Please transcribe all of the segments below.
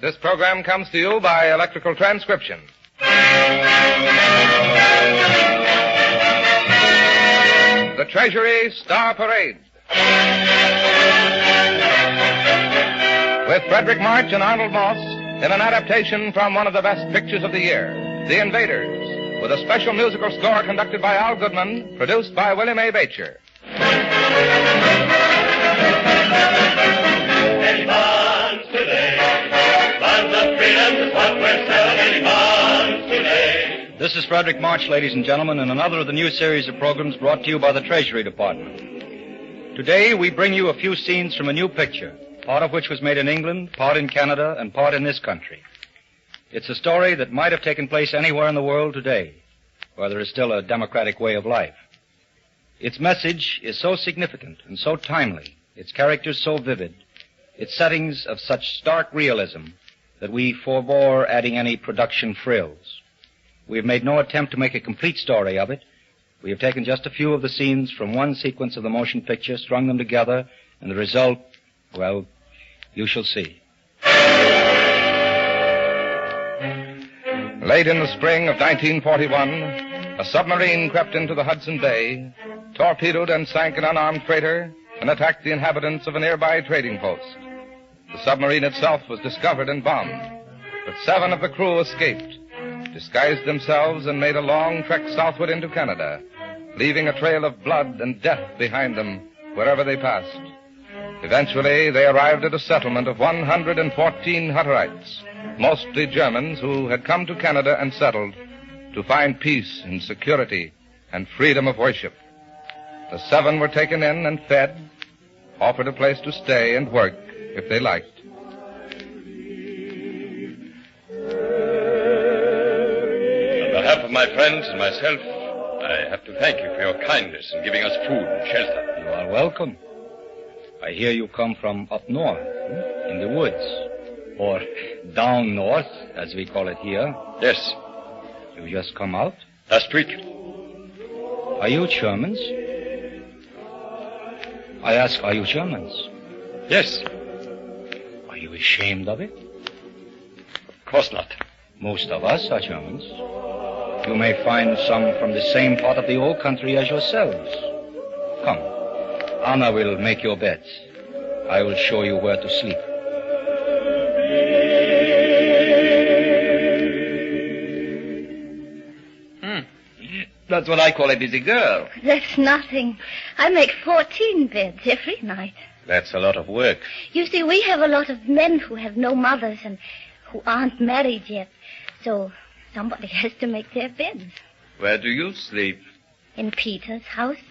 This program comes to you by electrical transcription. The Treasury Star Parade. With Frederick March and Arnold Moss in an adaptation from one of the best pictures of the year, The Invaders, with a special musical score conducted by Al Goodman, produced by William A. Beecher. Any bonds today? Bonds of freedom is what we're selling. Any bonds today? This is Frederick March, ladies and gentlemen, in another of the new series of programs brought to you by the Treasury Department. Today, we bring you a few scenes from a new picture, part of which was made in England, part in Canada, and part in this country. It's a story that might have taken place anywhere in the world today, where there is still a democratic way of life. Its message is so significant and so timely, its characters so vivid, its settings of such stark realism that we forbore adding any production frills. We have made no attempt to make a complete story of it. We have taken just a few of the scenes from one sequence of the motion picture, strung them together, and the result, well, you shall see. Late in the spring of 1941, a submarine crept into the Hudson Bay, torpedoed and sank an unarmed freighter, and attacked the inhabitants of a nearby trading post. The submarine itself was discovered and bombed, but 7 of the crew escaped, disguised themselves, and made a long trek southward into Canada, leaving a trail of blood and death behind them wherever they passed. Eventually, they arrived at a settlement of 114 Hutterites, mostly Germans who had come to Canada and settled to find peace and security and freedom of worship. The 7 were taken in and fed, offered a place to stay and work if they liked. On behalf of my friends and myself, I have to thank you for your kindness in giving us food and shelter. You are welcome. I hear you come from up north, in the woods, or down north, as we call it here. Yes. You just come out? Last week. Are you Germans? I ask, are you Germans? Yes. Are you ashamed of it? Of course not. Most of us are Germans. You may find some from the same part of the old country as yourselves. Come. Anna will make your beds. I will show you where to sleep. That's what I call a busy girl. That's nothing. I make 14 beds every night. That's a lot of work. You see, we have a lot of men who have no mothers and who aren't married yet. So somebody has to make their beds. Where do you sleep? In Peter's house.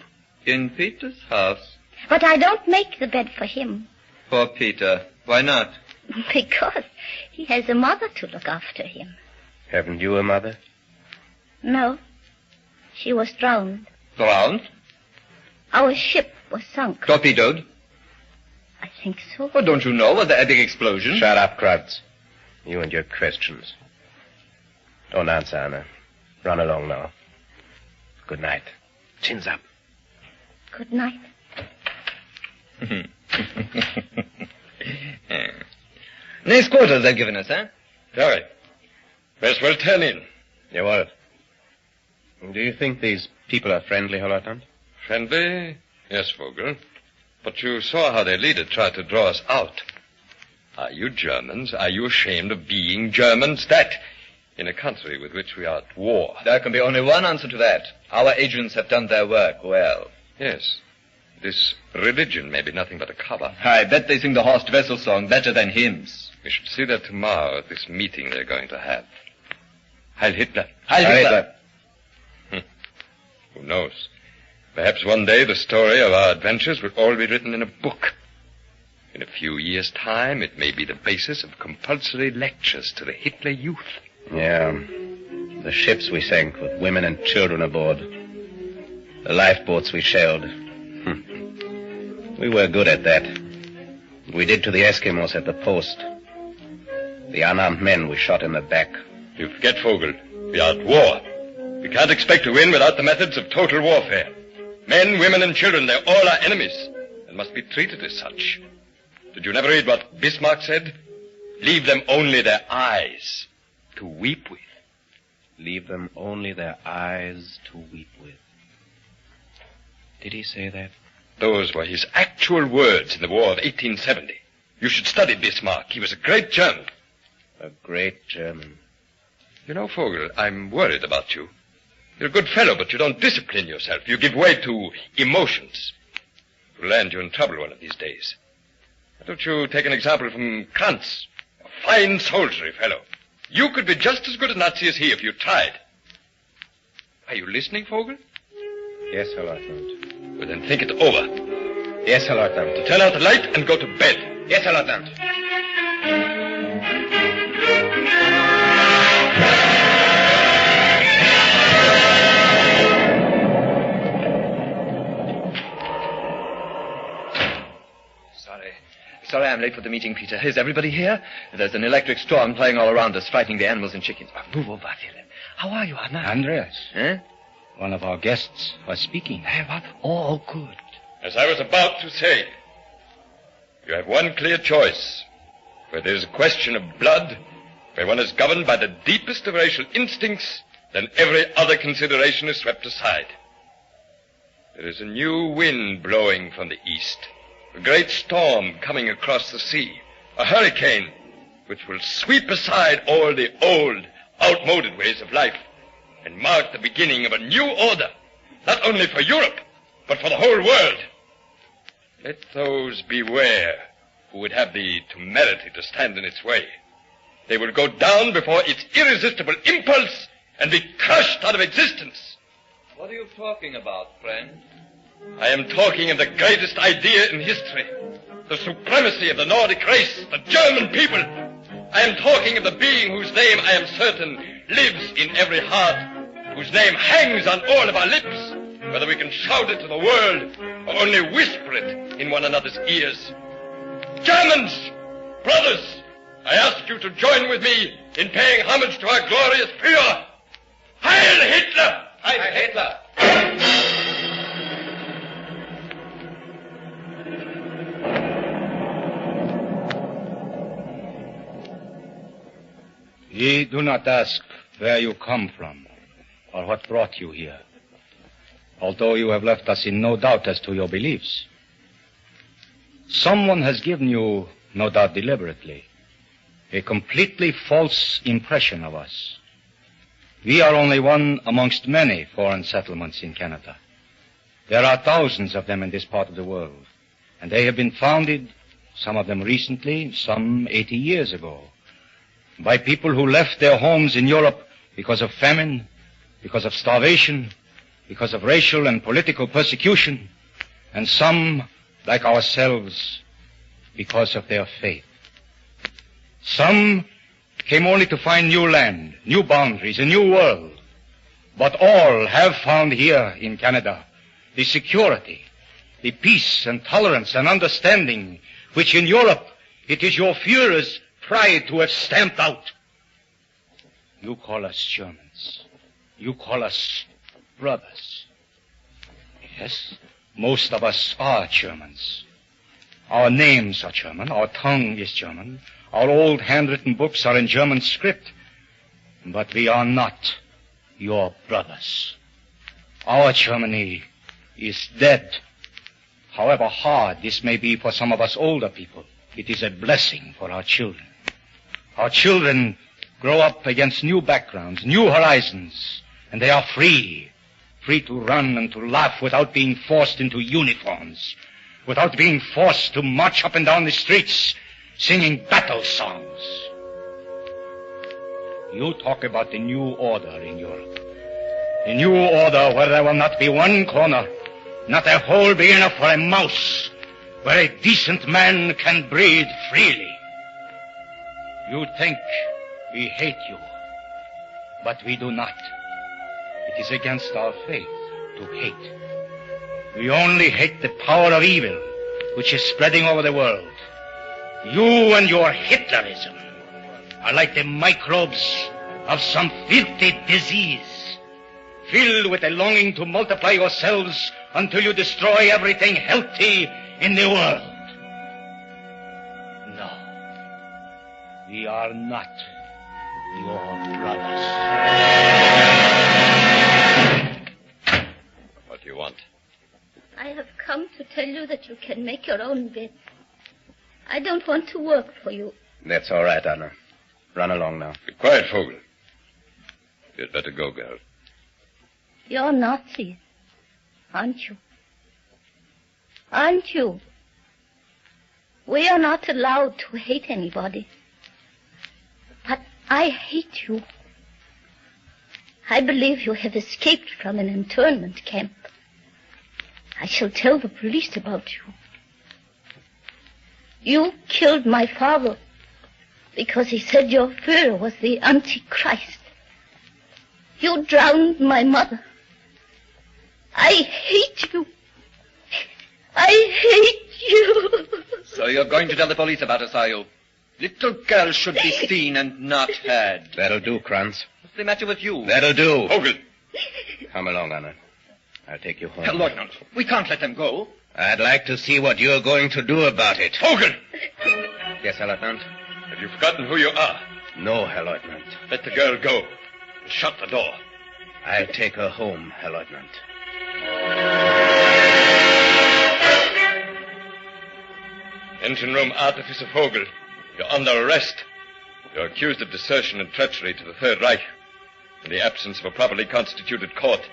In Peter's house? But I don't make the bed for him. For Peter. Why not? Because he has a mother to look after him. Haven't you a mother? No. She was drowned. Drowned? Our ship was sunk. Torpedoed? I think so. Oh, don't you know about the epic explosion? Shut up, Kratz. You and your questions. Don't answer, Anna. Run along now. Good night. Chins up. Good night. Nice quarters they've given us, eh? Very. May as well turn in. You what? Do you think these people are friendly, Hollertant? Friendly? Yes, Vogel. But you saw how their leader tried to draw us out. Are you Germans? Are you ashamed of being Germans? That, in a country with which we are at war. There can be only one answer to that. Our agents have done their work well. Yes. This religion may be nothing but a cover. I bet they sing the Horst Wessel song better than hymns. We should see that tomorrow at this meeting they're going to have. Heil Hitler. Heil Hitler. Who knows? Perhaps one day the story of our adventures will all be written in a book. In a few years' time, it may be the basis of compulsory lectures to the Hitler youth. Yeah. The ships we sank with women and children aboard. The lifeboats we shelled. We were good at that. We did to the Eskimos at the post. The unarmed men we shot in the back. You forget, Vogel. We are at war. We can't expect to win without the methods of total warfare. Men, women, and children, they're all our enemies and must be treated as such. Did you never read what Bismarck said? Leave them only their eyes to weep with. Leave them only their eyes to weep with. Did he say that? Those were his actual words in the War of 1870. You should study Bismarck. He was a great German. A great German. You know, Vogel, I'm worried about you. You're a good fellow, but you don't discipline yourself. You give way to emotions. It'll land you in trouble one of these days. Why don't you take an example from Krantz? A fine soldierly fellow. You could be just as good a Nazi as he if you tried. Are you listening, Vogel? Yes, Herr Lieutenant. Well, then think it over. Yes, Herr Lieutenant. Turn out the light and go to bed. Yes, Herr Lieutenant. Sorry I'm late for the meeting, Peter. Is everybody here? There's an electric storm playing all around us, frightening the animals and chickens. Move over, Philip. How are you, Arnold? Andreas. Eh? One of our guests was speaking. Oh, good. As I was about to say, you have one clear choice. Where there is a question of blood, where one is governed by the deepest of racial instincts, then every other consideration is swept aside. There is a new wind blowing from the east. A great storm coming across the sea. A hurricane which will sweep aside all the old, outmoded ways of life and mark the beginning of a new order, not only for Europe, but for the whole world. Let those beware who would have the temerity to stand in its way. They will go down before its irresistible impulse and be crushed out of existence. What are you talking about, friend? I am talking of the greatest idea in history, the supremacy of the Nordic race, the German people. I am talking of the being whose name I am certain lives in every heart, whose name hangs on all of our lips, whether we can shout it to the world or only whisper it in one another's ears. Germans, brothers, I ask you to join with me in paying homage to our glorious Führer. Heil Hitler! Heil Hitler! We do not ask where you come from or what brought you here, although you have left us in no doubt as to your beliefs. Someone has given you, no doubt deliberately, a completely false impression of us. We are only one amongst many foreign settlements in Canada. There are thousands of them in this part of the world, and they have been founded, some of them recently, some 80 years ago, by people who left their homes in Europe because of famine, because of starvation, because of racial and political persecution, and some, like ourselves, because of their faith. Some came only to find new land, new boundaries, a new world. But all have found here in Canada the security, the peace and tolerance and understanding which in Europe it is your Führer's pride to have stamped out. You call us Germans. You call us brothers. Yes, most of us are Germans. Our names are German. Our tongue is German. Our old handwritten books are in German script. But we are not your brothers. Our Germany is dead. However hard this may be for some of us older people, it is a blessing for our children. Our children grow up against new backgrounds, new horizons, and they are free to run and to laugh without being forced into uniforms, without being forced to march up and down the streets singing battle songs. You talk about the new order in Europe. The new order where there will not be one corner, not a hole big enough for a mouse, where a decent man can breathe freely. You think we hate you, but we do not. It is against our faith to hate. We only hate the power of evil which is spreading over the world. You and your Hitlerism are like the microbes of some filthy disease, filled with a longing to multiply yourselves until you destroy everything healthy in the world. No. We are not your brothers. What do you want? I have come to tell you that you can make your own bed. I don't want to work for you. That's all right, Anna. Run along now. Be quiet, Vogel. You'd better go, girl. You're Nazis, aren't you? Aren't you? We are not allowed to hate anybody. But I hate you. I believe you have escaped from an internment camp. I shall tell the police about you. You killed my father because he said your Führer was the Antichrist. You drowned my mother. I hate you. I hate you. So you're going to tell the police about us, are you? Little girls should be seen and not heard. That'll do, Kranz. What's the matter with you? That'll do. Vogel! Come along, Anna. I'll take you home. Lieutenant, we can't let them go. I'd like to see what you're going to do about it. Vogel! Yes, Herr Lieutenant? Have you forgotten who you are? No, Herr Lieutenant. Let the girl go. And shut the door. I'll take her home, Herr Lieutenant. Engine room artificer Vogel. You're under arrest. You're accused of desertion and treachery to the Third Reich. In the absence of a properly constituted court,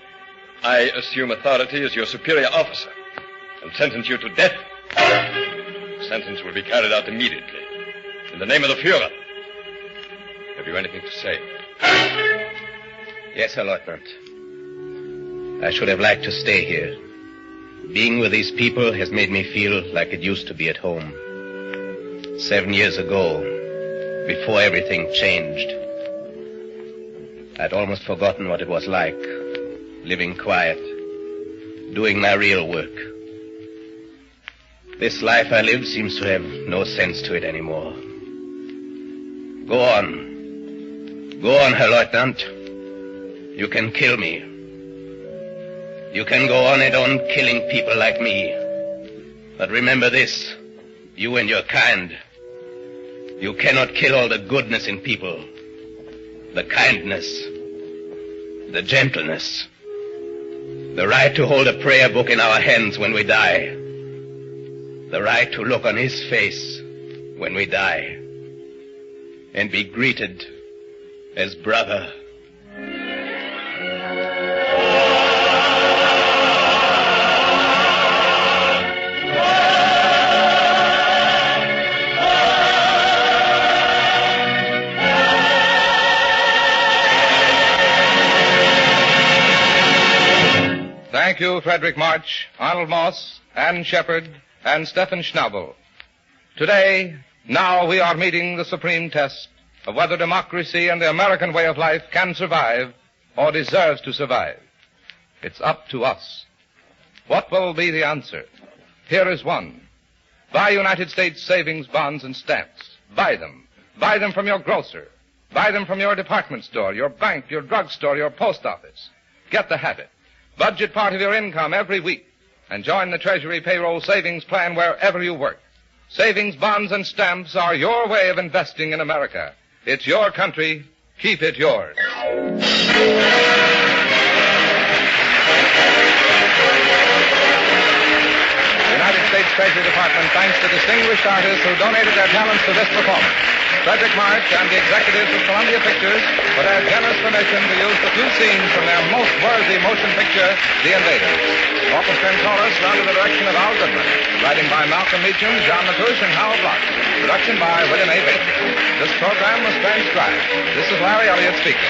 I assume authority as your superior officer and sentence you to death. The sentence will be carried out immediately. In the name of the Führer. Have you anything to say? Yes, Herr Lieutenant. I should have liked to stay here. Being with these people has made me feel like it used to be at home. 7 years ago, before everything changed, I'd almost forgotten what it was like, living quiet, doing my real work. This life I live seems to have no sense to it anymore. Go on. Go on, Herr Lieutenant. You can kill me. You can go on and on killing people like me. But remember this, you and your kind. You cannot kill all the goodness in people. The kindness. The gentleness. The right to hold a prayer book in our hands when we die. The right to look on his face when we die. And be greeted as brother. Thank you, Frederick March, Arnold Moss, Ann Shepard, and Stephen Schnabel. Today, now we are meeting the supreme test of whether democracy and the American way of life can survive or deserves to survive. It's up to us. What will be the answer? Here is one. Buy United States savings bonds and stamps. Buy them. Buy them from your grocer. Buy them from your department store, your bank, your drugstore, your post office. Get the habit. Budget part of your income every week and join the Treasury payroll savings plan wherever you work. Savings bonds and stamps are your way of investing in America. It's your country. Keep it yours. The United States Treasury Department thanks the distinguished artists who donated their talents to this performance. Frederick March and the executives of Columbia Pictures for their generous permission to use the few scenes from their most worthy motion picture, The Invaders. Orchestra and chorus were under the direction of Al Goodman. Writing by Malcolm Meacham, John Latouche, and Howard Block. Production by William A. Baker. This program was transcribed. This is Larry Elliott speaking.